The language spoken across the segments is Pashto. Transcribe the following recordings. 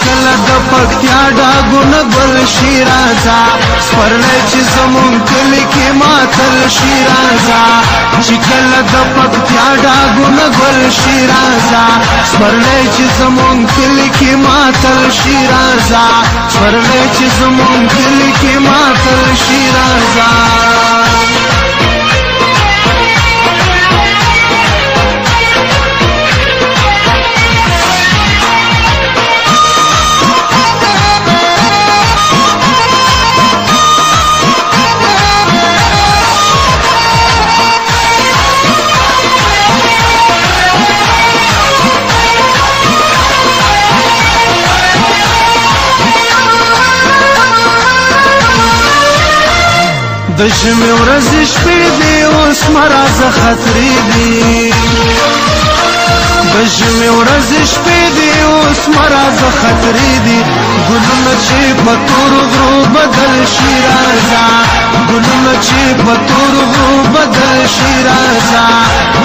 کله د پکتیا ډاګونه ګل شي راځه سپرلی چې زمونږ کلي کې ماتل شي راځه چې کله د پکتیا ډاګونه ګل شي راځه سپرلی چې زمونږ کلي کې ماتل شي راځه سپرلی چې زمونږ کلي کې ماتل شي راځه د ژمي ورځې شپې دي اوس مرازه خطرې دي د ژمي ورځې شپې دي اوس مرازه خطرې دي ګلونه چې په تورو غرو بدل شي راځه ګلونه چې په تورو غرو بدل شي راځه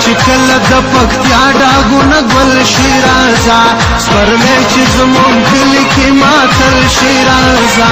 چې کله د پکتیا ډاګونه ګل شي راځه سپرلی چې زمونږ کلي کې ماتل شي راځه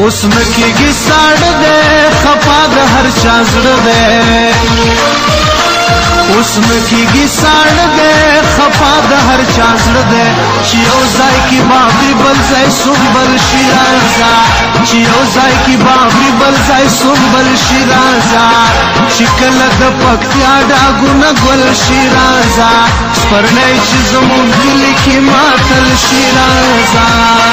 اوس نکیږي ساړه دی خفا د هر چا زړه دی اوس نکیږي ساړه دی خفا د هر چا زړه دی چې یو ځای کې باغي بل ځای سنبل شي راځه چې یو ځای کې باغي بل ځای سنبل شي راځه چې کله د پکتیا ډاګونه ګل شي راځه سپرلی چې زمونږ کلي کې ماتل شي راځه